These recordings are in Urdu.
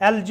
LG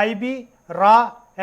IB, RA,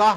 10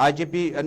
IGP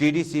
DDC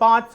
5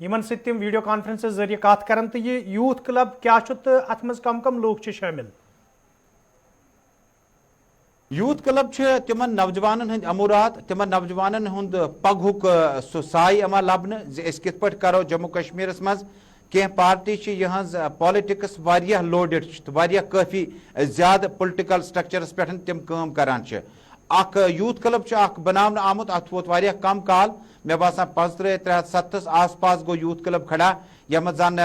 یمن ست تم ویڈیو کانفرنس ذریعہ کت کران تو یہ یوتھ کلب کیا ات مز کم کم لوگ شامل؟ یوتھ کلب تمن نوجوانن ہند امورات تمن نوجوانن ہند پگہک سہ سائے اما لبن اس کت پہ کرو جموں کشمیر مز کی پارٹی یہ پالٹکس واریاہ لوڈڈ واریاہ کافی زیادہ پولیٹیکل سٹرکچرس پہ تم کام کران اخ یوتھ کلب اخ بناون آمت ات ووت واریاہ کم کال مے باسان 53-307 آس پاس گو یوتھ کلب کھڑا یم زن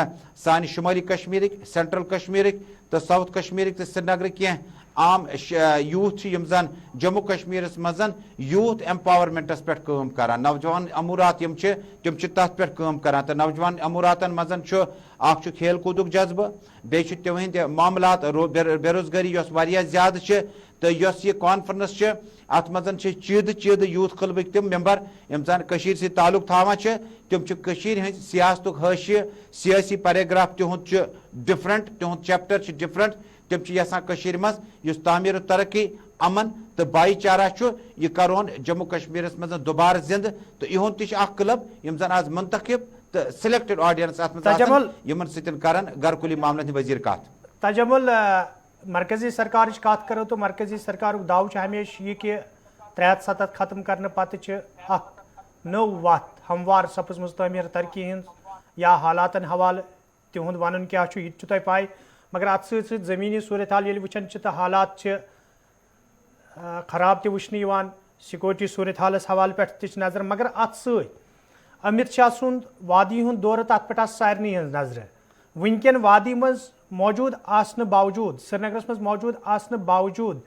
سان شمالی کشمیرک سینٹرل کشمیرک تو ساؤتھ کشمیرک تو سری نگر کی عام یوتھ یم زن جموں کشمیر مزن یوتھ ایمپاورمنٹس پہ کام کران نوجوان امورات یم تم تر پہ کام کران تو نوجوان اموراتن مزن اخ کھیل کودک جذبہ بیچ تہند معاملات بے روزگاری یس واریاہ زیادہ تو یس یہ کانفرنس ات مزن چید یوتھ کلبک تم ممبر یم زن سی تعلق تھاوان تم ہند سیاست حاشیہ سیاسی پیراگراف تہد ڈفرنٹ تہد چیپٹر ڈفرنٹ تم یسان مز اس تعمیر و ترقی امن تو بھائی چارہ یہ کرون جموں کشمیر مز دوبارہ زند تو یہ تک کلب یم زن آز منتخب تو سلیکٹڈ آڈینس ات مزن ستن کران گھر کلی معاملات وزیر کت تجمل مرکزی سرکار کت کرو تو مرکزی سرکار دعو ہمیشہ یہ کہ 307 ختم کرنے پتہ نو وت ہموار سپز مز تعمیر ترقی ہند یا حالاتن حوالہ تہد ون کیا یہ تہ پائی مگر ات ست زمینی صورتحال یل وچان تو حالات خراب تہ وچھنے سیکورٹی صورتحالس حوالہ پہ نظر مگر ات ست امت شاہ سند وادی ہند دور تک پہ سارے ہز نظر ونکین وادی مز موجود آسن باوجود سری نگرس مز موجود آسن باوجود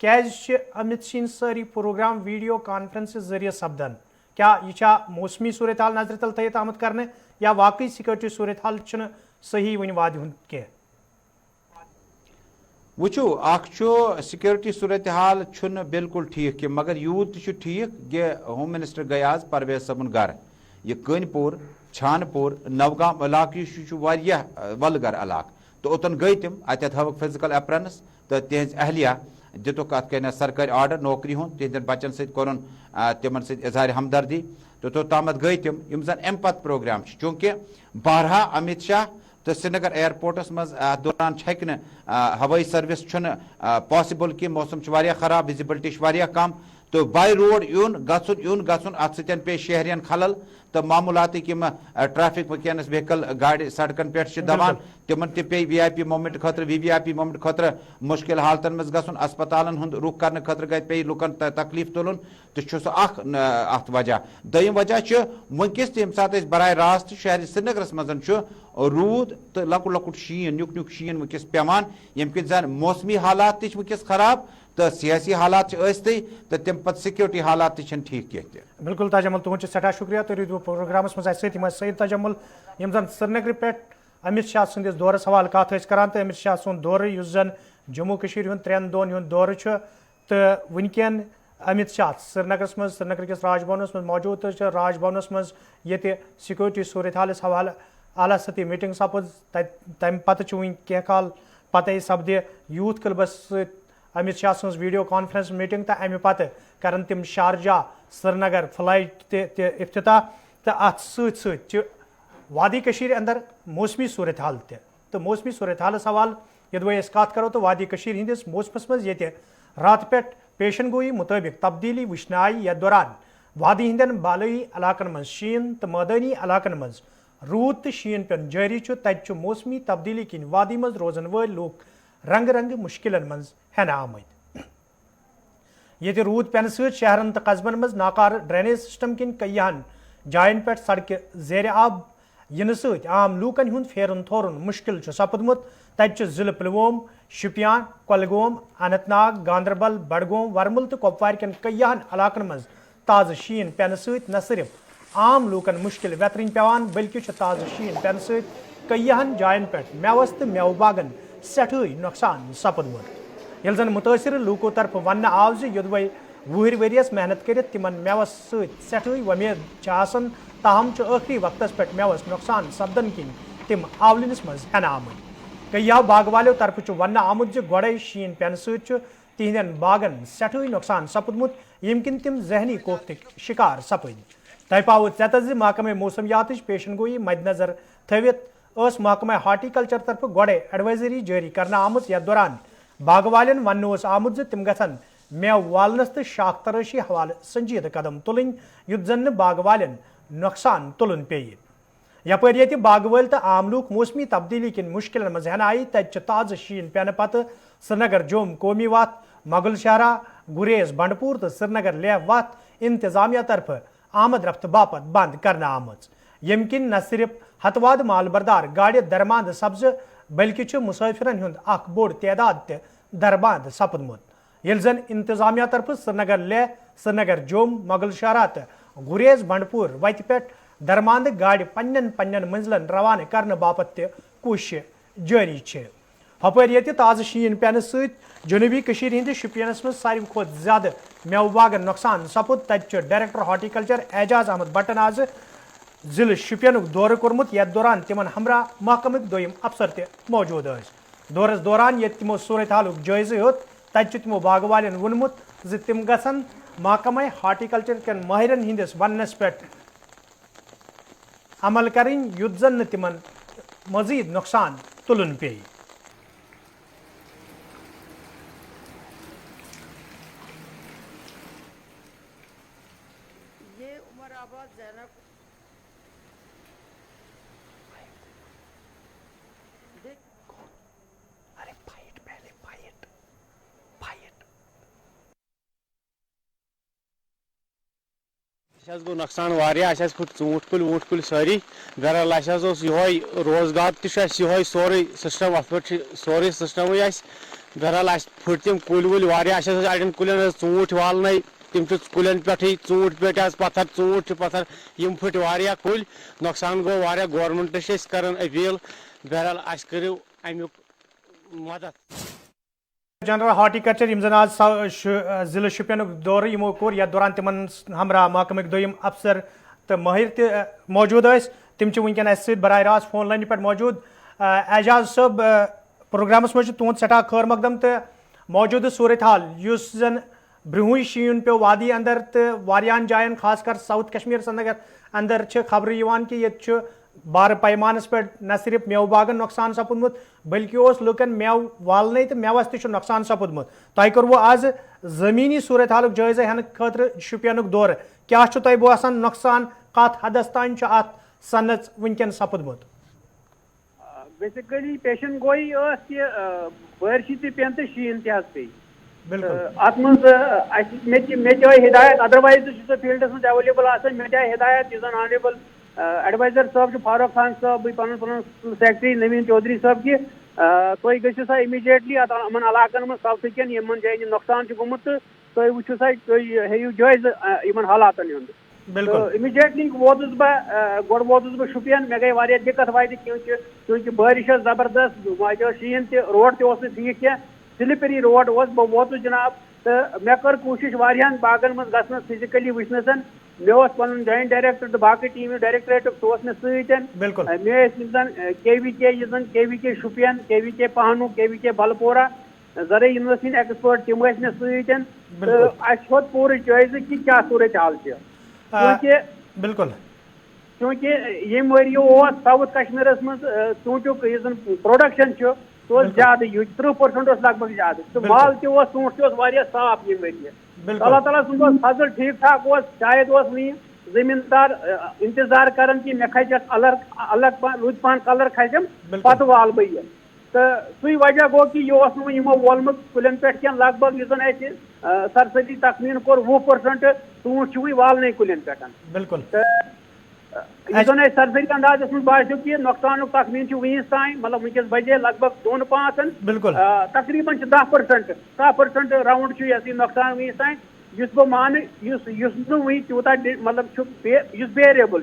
کیازِ امت سن ساری پروگرام ویڈیو کانفرنس ذریعہ سپدان کیا یہ موسمی صورتحال نظر تل تھیت آمت کرنے یا واقعی سیکورٹی صورتحال صحیح ون وادی ہند کی وچو اخ سیکورٹی صورتحال بالکل ٹھیک مگر یوت ٹھیک کہ ہوم منسٹر گئی آز پرویز صبن گھر یہ کن پور چھان پور نوگام علاقہ واریاہ ولگر علاقہ تو اوتن گئی تم اتت ہاؤک فزیکل اپرنس تو تہذ اہلیہ دتک ات کن سرکاری آرڈر نوکری ہند تہندین بچن ست کورن تمن ست اظہار ہمدردی تو توتامت گئی تم یم زن ام پت پروگرام چونکہ بارہا امت شاہ تو سری نگر ایئرپورٹس مز دوران ہیکہ ہوئی سروس پاسبل کی موسم واریاہ خراب وزبلٹی واریاہ کم تو بائی روڈ یون گھن ات ستن پی شہرین خلل تو معمولاتک ٹریفک ونکس وہیکل گاڑی سڑکن پہ دوان تمن تہ پی وی آئی پی مومنٹ خاطر وی آئی پی مومنٹ خاطر مشکل حالتن مز گھن اسپتالن ہند رخ کرنے خاطر گئی پی لکن تکلیف تلن تو سہ ات وجہ دویم وجہ ونکس تم سات براہ راست شہر سری نگرس مز رود تو لکٹ شین نیک شین ونکس پیوان یم کن زن موسمی حالات ونکس خراب تو سیاسی حالات ثستی تو تم پتہ سیکورٹی حالات تہ ٹھیک کی بالکل تجمل تہد سٹھا شکریہ تھی روٗدوٕ پروگرامس مز سید تجمل یم زن سری نگر پہ امت شاہ سندس دورس حوالہ کت کران تو امت شاہ سند دور اس زن جموں کشیر ہند 3 دۄہن ہند دور تو ونکین امت شاہ سری نگرس مز سری نگر کس راج بھونس مز موجود تو راج بھونس مز یہ سیکورٹی صورتحالس حوالہ اعلیٰ سطحی میٹنگ سپز تمہ پتہ ون کی کال پتہ سپدِ یوتھ کلبس ست امت شاہ سن ویڈیو کانفرنس میٹنگ تو امہ پتہ کرن تم شارجہ سری نگر فلائٹ افتتاح تو ات ست وادی کشیر اندر موسمی صورتحال تو موسمی صورتحالس حوالہ یدوے کت کرو تو وادی کشیر ہندس موسمس مز یہ رات پہ پیشن گوئی مطابق تبدیلی وچھنے آئی یتھ دوران وادی ہندین بالائی علاقن مز شین تو مادانی علاقن مز رود تو شین پین جاری تت موسمی تبدیلی کن وادی مز روزن ول لوگ رنگ رنگ مشکلن مز ہینہ آمت یہ رود پین ست شہرن تو قصبن مز ناکار ڈرینیج سسٹم کن کئیہن جائن پہ سڑکہ زیر آب ین ست عام لوکن ہند پھیرن تھورن مشکل سپدمت تت ضلع پلووم شپیان کۄلگوم اننت ناگ گاندربل بڈگوم ورمل تو کپوار کن کئیہن علاقن مز تازہ شین پین ست نہ صرف عام لوکن مشکل ویترن پیوان بلکہ تازہ شین پین ست کئیہن جائن پہ میوس تو میوہ باغن سٹھے نقصان سپدمت یل زن متاثر لوکو طرف ون آو یدوے وہر وریس محنت کرت تمن میوس ست سٹھے ومید آسان تاہم آخری وقتس پہ میوس نقصان سپدن کن تم آولنس مز ہینہ آمت کئیو باغ والو طرف ون آمت گوڑے شین پین ست تہندین باغن سٹھے نقصان سپدمت یم کن تم ذہنی کوفتک شکار سپد تہ پاو ژےٚ محکمہ موسمیات پیشن گوئی مد نظر تھوت محکمہ ہارٹیکلچر طرف گوڑے ایڈوائزری جاری کرنا آمت یتھ دوران باغ والن ون آمت تم گھن میو والنس تو شاخ تراشی حوالہ سنجیدہ قدم تلن یت زن باغ والن نقصان تلن پیہ یپر یہ باغ ول تو عام لوک موسمی تبدیلی کن مشکلن مز ہین آئی تتہ تازہ شین پینہ پتہ سرینگر جوم قومی وت مغل شاہراہ گریز بنڈپور تو سرینگر لیہ وت انتظامیہ طرف آمد رفت باپت بند کرنا آمت یم کن نہ صرف ہتواد مال بردار گاڑی درماند سپز بلکہ مسافرن ہند اخ بوڑ تعداد تہ درباند سپدمت یل زن انتظامیہ طرف سرینگر لیہ سرینگر جوم مغل شاہراہ تو گریز بنڈپور وتہ پہ درماند گاڑی پنن منزلن روانہ کرنے باپت تہ کوشش جاری ہپر یہ تازہ شین پینہ ست جنوبی کشیر ہند شپینس من ساروی کھت زیادہ میو باغن نقصان سپد تت director horticulture Aijaz Ahmad button آز ضلع شپینک دورہ کورمت یتھ دوران تمن ہمراہ محکمک دویم افسر تہ موجود دورس دوران یت تمو صورت حالک جائزہ ہیوت تت تمو باغ والن وونمت ز تم گھن محکمہ ہارٹیکلچر کن ماہرن ہندس وننس پہ عمل کریں یت زن تمن مزید نقصان تلن پی گو نقصان واریاہ اس پھٹ ژوٗنٛٹھۍ کُلۍ ووٗنٛٹھۍ کُلۍ سٲری بہرحال اوس یہوے روزگار تہِ چھُ اَسہِ یہوے سورُے سسٹم اتھ پٮ۪ٹھ چھُ سورُے سسٹمٕے اَسہِ بہرحال اَسہِ پھٕٹۍ تِم کُلۍ وُلۍ واریاہ اَسہِ ٲس اڑٮ۪ن کُلٮ۪ن ٲس ژوٗنٛٹھۍ والنَے تِم چھِ کُلٮ۪ن پٮ۪ٹھٕے ژوٗنٛٹھۍ پیٹہِ آز پتھر ژوٗنٛٹھۍ چھِ پتھر یِم پھٕٹۍ واریاہ کُلۍ نۄقصان گوٚو واریاہ گورمنٹس چھِ أسۍ کران اپیٖل بہرحال اَسہِ کٔرِو امیُک مدد جنرل ہارٹیکلچر یم زن آج ضلع شپین دور یمو کور یتھ دوران تمن ہمراہ محکمک دویم افسر تو ماہر تہ موجود تم ونکن اس ست براہ راست فون لائن پہ موجود اعجاز صاحب پروگرامس مجھ تہد سٹھا خیر مقدم تو موجودہ صورت حال اس زن برہوئی شین پیو وادی اندر تو واریاہن جائن خاص کر ساؤتھ کشمیر اندر خبر کہ یہ بار پیمانس پہ نہ صرف میو باغن نقصان سپودمت بلکہ لکن میو والنے تو میوس تہ نقصان سپودمت تہ کرو آز زمینی صورت حالک جائزہ ہین خاطر شپینک دور کیا تہ باسان نقصان کت حدس تان ات صنعت ونکن سپودمت بیسیکلی پیشن گوئی کہ بارشی تہ پین تو شین تہ پی ات مز مے چاہے ہدایت ادروائز سہ فیلڈس مز ایویلیبل آسان مے چاہے ہدایت یس زن آنریبل ایڈوائزر صاحب فاروق خان صاحب پن سیکٹری نوین چودھری صاحب کہ تھی گھو سا امیڈیٹلی ان علاقن من سب سکن یمن جائن نقصان گومت تو تھی وچو سا تھی ہیو جائزہ ان حالاتن ہند امیڈیٹلی ووتس بہ شپین مے گئی واریاہ دقت واتہ کیونکہ بارش زبردست شین تہ روڈ تہ ٹھیک کی سلپری روڈ بہ ووتس جناب تو مے کر کوشش واریاہن باغن من گھنس فزیکلی وچنسن مے پن جوائنٹ ڈائریکٹر تو باقی ٹیم ڈائریکٹریٹ سہ مے ستن مے کے وی کے شپین کے وی کے پہنو کے وی کے بلپورہ زرعی یونیورسٹی ایکسپرٹ تم مے ستن تو اس ہو پورے جائزہ کہ کیا صورت حال بالکل کیونکہ یم ورو ساؤتھ کشمیرس مز ژوٗنٛٹھیُک یُس زن پروڈکشن سہ زیادہ یہ 30% لگ بھگ زیادہ تو مال تہ ژوٗنٛٹھ تہ واریاہ صاف یم ورۍ اللہ تعالیٰ سن فضل ٹھیک ٹھاک شاید وی زمیندار انتظار کران کہ مے کھسہِ الگ رُت پہن کلر کھسم پتہ وال بہ یہ تو سی وجہ گو کہ یہ نمو وولمت کلین پہ کی لگ بھگ اس سرسری تخمین کور 20% ژوٗنٛٹھ وی والنے کلین پہ بالکل یہ سرسری اندازس من باسیو کہ نقصان تخمین ونس تان مطلب ونکس بجے لگ بھگ 2-5 بالکل تقریباً 10% راؤنڈ یہ نقصان ونس تان اس بہ مانے وی تیوتہ مطلب ویریبل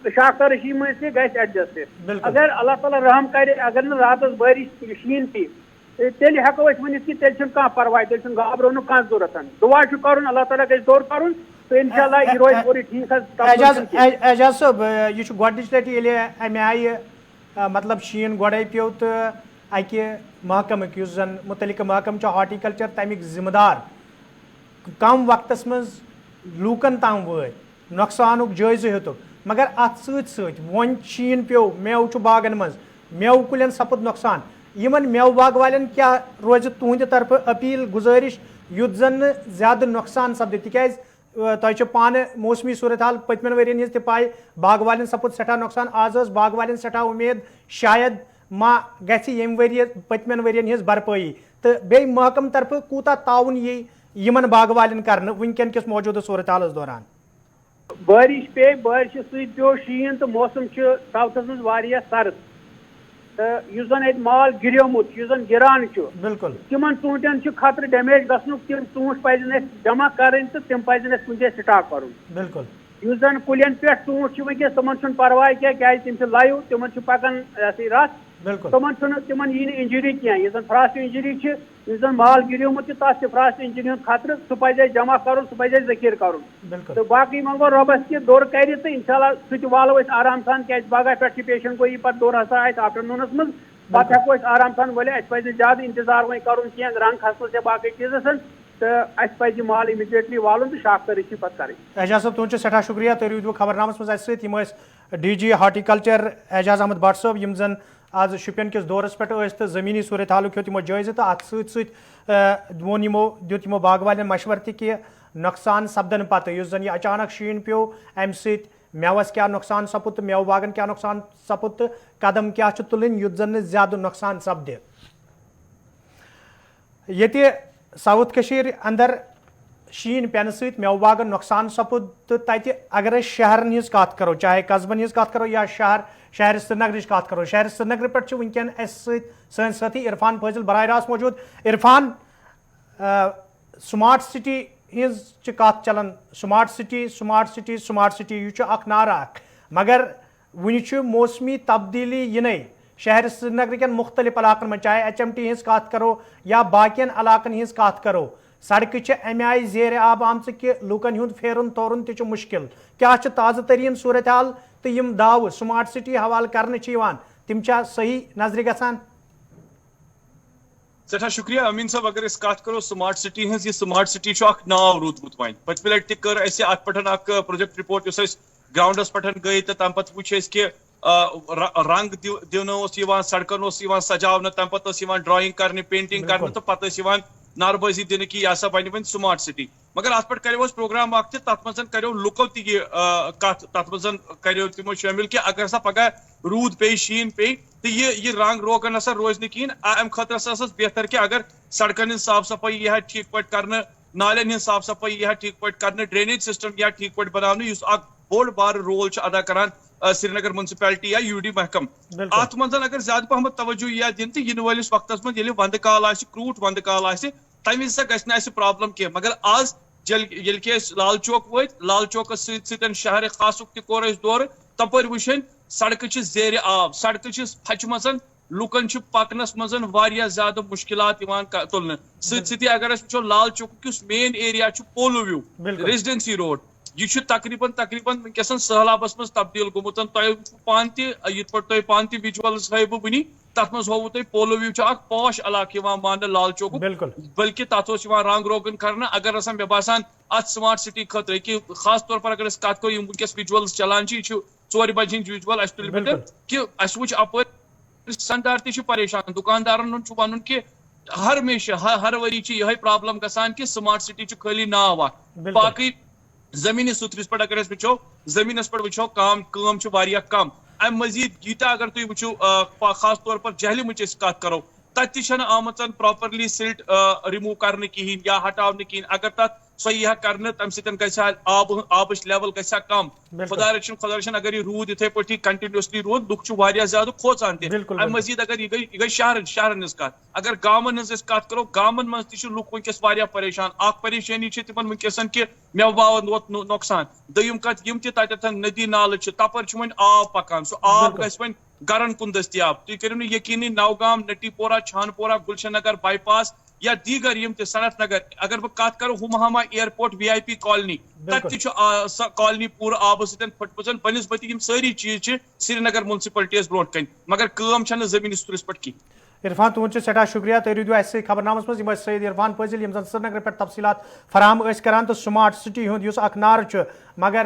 شاختہ رشی مز تہ گھس ایڈجسٹ اگر اللہ تعالیٰ رحم کرے اگر نا راتس بارش شین پی تیل ہیکو ورنت کہ تیل کھانا پرواہ تیل گھبرن کھانا ضرورت دعا کرن اللہ تعالیٰ گھس دور کرن تو انشاءاللہ یہ روز پوری ٹھیک اعجاز صاحب یہ گۄڈنِچ لٹہِ ییٚلہِ امہِ آیہِ مطلب شیٖن گۄڈے پیوٚو تہٕ اکہِ محکمٕکۍ یُس زن متعلقہٕ محکمہٕ چھُ ہارٹیکلچر تمیُک ذمہٕ دار کم وقتس منٛز لوٗکن تام وٲتۍ نۄقصانُک جٲیزٕ ہیوٚتُکھ مگر اَتھ سۭتۍ سۭتۍ وۄنۍ شیٖن پیوٚو میوٕ چھُ باغن منٛز میوٕ کُلٮ۪ن سپُد نۄقصان یِمن میوٕ باغ والٮ۪ن کیٛاہ روزِ تُہنٛدِ طرفہٕ أپیٖل گُزٲرِش یُتھ زن نہٕ زیادٕ نۄقصان سپدِ تِکیٛازِ تۄہہِ چھو پانہٕ موسمی صوٗرت حال پٔتمٮ۪ن ؤرین ہِنٛز تہِ پاے باغ والٮ۪ن سپُد سٮ۪ٹھاہ نۄقصان آز ٲس باغ والٮ۪ن سٮ۪ٹھاہ اُمید شاید ما گژھِ ییٚمہِ ؤرۍ پٔتمٮ۪ن ؤرین ہِنٛز بھرپٲیی تہٕ بیٚیہِ محکمہٕ طرفہٕ کوٗتاہ تعاوُن یی یِمن باغ والٮ۪ن کرنہٕ وٕنکٮ۪ن کِس موجوٗدٕ صوٗرت حالس دوران بٲرِش پیٚیہِ بٲرشہِ سۭتۍ پیوٚو شیٖن تہٕ موسم چھُ ساوتھس منٛز واریاہ سرد تہٕ یُس زن ییٚتہِ مال گِریومُت چھُ یُس زن گِران چھُ بِلکُل تِمن ژوٗنٛٹھٮ۪ن چھُ خطرٕ ڈیمیج گژھنُک تِم ژوٗنٛٹھۍ پزن اَسہِ جمع کرٕنۍ تہٕ تِم پزن اَسہِ کُنہِ جایہِ سٹاک کرُن بِلکُل یُس زن کُلٮ۪ن پٮ۪ٹھ ژوٗنٛٹھۍ چھِ وٕنکیٚس تِمن چھُنہٕ پرواے کینٛہہ کیازِ تِم چھِ لایِو تِمن چھُ پکان یہِ ہسا یہِ رَتھ بِلکُل تِمن یی نہٕ اِنجری کینٛہہ یُس زن فراسٹ اِنجری چھِ یُس زن مال گِریومُت چھُ تتھ چھُ فراسٹ اِنجری ہُنٛد خطرٕ سُہ پزِ اَسہِ جمع کرُن سُہ پزِ اَسہِ ذخیرٕ کرُن بِلکُل تہٕ باقٕے منٛگو رۄبس کہِ دوٚر کرِ تہٕ انشاء اللہ سُہ تہِ والو أسۍ آرام سان کیازِ پگہہ پٮ۪ٹھ چھِ پیشن گویی پتہٕ دوٚر ہسا آسہِ آفٹرنوٗنس منٛز پتہٕ ہٮ۪کو أسۍ آرام سان ؤلِتھ اَسہِ پزِ زیادٕ انتظار وۄنۍ کرُن کینٛہہ رنٛگ کھسنس یا باقٕے چیٖزس تہٕ اَسہِ پزِ یہِ مال اِمِڈیٹلی والُن تہٕ شاخ تٲریٖخی پتہٕ کَرٕنۍ اعجاز صٲب تُہُنٛد چھُ سٮ۪ٹھاہ شُکریہ تُہۍ روٗدوٕ خبرنامس منٛز اَسہِ سۭتۍ یِم ٲسۍ D G horticulture Aijaz Ahmad Bhat صٲب یِم زن آز شُپین کِس دورس پٮ۪ٹھ ٲسۍ تہٕ زٔمیٖنی صوٗرت حالُک ہیوٚت یِمو جٲیزٕ تہٕ اَتھ سۭتۍ سۭتۍ دیُت یِمو باغ والٮ۪ن مشورٕ تہِ کہِ نۄقصان سپدن پتہٕ یُس زن یہِ اچانک شیٖن پیوٚو اَمہِ سۭتۍ میوس کیٛاہ نۄقصان سپُد تہٕ میوٕ باغن کیٛاہ نۄقصان سپُد تہٕ قدم کیٛاہ چھِ تُلٕنۍ یُتھ زن نہٕ زیادٕ نۄقصان سپدِ ییٚتہِ ساوُتھ کٔشیٖر انٛدر شیٖن پٮ۪نہٕ سۭتۍ میوٕ باغن نۄقصان سپُد تہٕ تتہِ اگر أسۍ شہرن ہٕنٛز کتھ کرو چاہے قصبن ہٕنٛز کتھ کرو یا شہر سرینگرٕچ کتھ کرو شہر سرینگرٕ پٮ۪ٹھ چھِ وٕنکٮ۪ن اَسہِ سۭتۍ سٲنۍ سٲتھی عرفان فٲضل براہ راست موجوٗد عرفان سمارٹ سٹی ہٕنٛز چھِ کتھ چلان سمارٹ سٹی یہِ چھُ اکھ نعرٕ اکھ مگر وُنہِ چھُ موسمی تبدیٖلی یِنَے شہر سرینگرٕکٮ۪ن مُختلِف علاقن منٛز چاہے ایچ ایم ٹی ہٕنٛز کتھ کرو یا باقین علاقن ہٕنٛز کتھ کرو سڑکہٕ چھِ امہِ آیہِ زیرِ آب آمژٕ کہِ لُکن ہُنٛد پھیرُن تورُن تہِ چھُ مُشکِل کیٛاہ چھِ تازٕ تریٖن صوٗرت حال تہٕ یِم داوٕ سمارٹ سٹی حوالہٕ کرنہٕ چھِ یِوان تِم چھا صحیح نظرِ گژھان سٮ۪ٹھاہ شُکریہ أمیٖن صٲب اگر أسۍ کتھ کرو سمارٹ سٹی ہٕنٛز یہِ سمارٹ سٹی چھُ اکھ ناو روٗدمُت وۄنۍ پٔتمہِ لٹہِ تہِ کٔر اَسہِ اتھ پٮ۪ٹھ اکھ پروجیکٹ رِپورٹ یُس أسۍ گراونڈس پٮ۪ٹھ گٔے تہٕ تَمہِ پتہٕ وٕچھ اَسہِ کہِ رنٛگ دِونہٕ اوس یِوان سڑکن اوس یِوان سجاونہٕ تَمہِ پتہٕ ٲس یِوان ڈرایِنٛگ کرنہِ پینٹنگ کرنہٕ تہٕ پتہٕ ٲسۍ یِوان ناربٲزی دِنہٕ کہِ یہِ ہسا بنہِ وۄنۍ سمارٹ سٹی مگر اتھ پٮ۪ٹھ کریو اَسہِ پروگرام اکھ تہِ تتھ منٛز کریو لُکو تہِ یہِ کتھ تتھ منٛز کریو تِمو شٲمِل کہِ اگر ہسا پگہہ روٗد پیٚیہِ شیٖن پیٚیہِ تہٕ یہِ رنٛگ روغن ہسا روزِ نہٕ کِہینۍ امہِ خٲطرٕ ہسا ٲس بہتر کہِ اگر سڑکن ہٕنٛز صاف صفٲیی یی ہا ٹھیٖک پٲٹھۍ کرنہٕ نالین ہٕنٛز صاف صفٲیی یی ہا ٹھیٖک پٲٹھۍ کرنہٕ ڈرینیج سسٹم یی ہا ٹھیٖک پٲٹھۍ بناونہٕ یُس اکھ بوٚڑ بارٕ رول چھُ ادا کران سرینگر منسپلٹی یا یوٗ ڈی محکمہٕ اتھ منٛز اگر زیادٕ پہمتھ توجہ یی ہا دِنہٕ تہٕ یِنہٕ وٲلِس وقتس منٛز ییٚلہِ ونٛدٕ کال آسہِ کرٛوٗٹھ ونٛدٕ کال آسہِ تمہِ وِزِ ہسا گژھِ نہٕ اَسہِ پرابلم کینٛہہ مگر آز ییٚلہِ کہِ أسۍ لال چوک وٲتۍ لال چوکس سۭتۍ سۭتۍ شہرِ خاصُک تہِ کوٚر اَسہِ دورٕ تپٲرۍ وٕچھن سڑکہٕ چھِ زیرِ آب سڑکہٕ چھِ پھچمژن لُکن چھُ پکنس منٛز واریاہ زیادٕ مُشکلات یِوان تُلنہٕ سۭتۍ سۭتی اگر أسۍ وٕچھو لال چوکُک یُس مین ایریا چھُ پولو وِو ریزڈینسی روڈ یہ تقریباً ونکیٚس سہلابس منٛز تبدیل گوٚمُت تۄہہِ پانہٕ تہِ یِتھ پٲٹھۍ تۄہہِ پانہٕ تہِ وِجوَلٕز ہٲیو بہٕ وٕنی تتھ منٛز ہووُ تۄہہِ پولو وِو چھُ اکھ پاش علاقہٕ یِوان ماننہٕ لال چوکُک بلکہِ تتھ اوس یِوان رنٛگ روگن کرنہٕ اگر ہسا مےٚ باسان اتھ سمارٹ سٹی خٲطرٕ کہِ خاص طور پر اگر أسۍ کتھ کرو یِم ؤنکیٚس وِجوَلٕز چلان چھِ یہِ چھُ 4 بجہِ ہٕنٛدۍ وِجوَل اَسہِ تُلہِ مےٚ کہِ اَسہِ وٕچھ اپٲرۍ سنٛدار تہِ چھُ پریشان دُکاندارن ہُنٛد چھُ وَنُن کہِ ہر ہمیشہٕ ہر ؤری چھِ یِہے پرابلم گژھان کہِ سمارٹ سٹی چھُ خٲلی ناو اکھ باقٕے زٔمیٖنی سُتھرِس پٮ۪ٹھ اگر أسۍ وٕچھو زٔمیٖنس پٮ۪ٹھ وٕچھو کٲم چھِ واریاہ کم امہِ مٔزیٖد ییٖتیاہ اگر تُہۍ وٕچھو خاص طور پر جہلمٕچ أسۍ کتھ کرو تتہِ تہِ چھنہٕ آمٕژ پراپرلی سِلٹ رِموٗ کرنہٕ کِہینۍ یا ہٹاونہٕ کِہینۍ اگر تتھ سۄ یی ہا کرنہٕ تمہِ سۭتۍ گژھِ ہا آبٕچ لیول گژھِ ہا کم خۄدا رٔچھِنۍ اگر یہِ روٗد یِتھٕے پٲٹھی کنٹِنیوسلی روٗد لُکھ چھِ واریاہ زیادٕ کھوژان تہِ امہِ مٔزیٖد اگر یہِ گٔے شہرن ہٕنٛز کتھ اگر گامن ہٕنٛز أسۍ کتھ کرو گامن منٛز تہِ چھِ لُکھ ؤنکیٚس واریاہ پریشان اکھ پریشٲنی چھِ تِمن ؤنکیٚسن کہِ مےٚ باون ووت نۄقصان دوٚیِم کتھ یِم تہِ تتٮ۪تھ ندی نالہٕ چھِ تپٲرۍ چھُ وۄنۍ آب پکان سُہ آب گژھِ وۄنۍ گرن کُن دٔستیاب تُہۍ کٔرِو نہٕ یقیٖنی نوگام نٹی پورہ چھان پورہ گُلشن نگر باے پاس یا دیٖگر یِم تہِ صنعت نگر اگر بہٕ کتھ کرو ہُمہاما ایرپورٹ VIP کالنی تتہِ تہِ چھُ سۄ کالنی پوٗرٕ آبہٕ سۭتۍ پھٔٹمٕژ بنسبتہِ یِم سٲری چیٖز چھِ سرینگر منسپلٹی یس برونٛٹھ کَنۍ مگر کٲم چھنہٕ زٔمیٖنی سطرس پٮ۪ٹھ کینٛہہ عرفان تُہُنٛد چھُ سٮ۪ٹھاہ شُکریہ تُہۍ روٗدِو اَسہِ سۭتۍ خبرنامس منٛز یِم ٲسۍ سید عرفان فٲضل یِم زن سرینگرٕ پٮ۪ٹھ تفصیٖلات فراہم ٲسۍ کران تہٕ سمارٹ سٹی ہُنٛد یُس اکھ نعرٕ چھُ مگر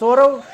4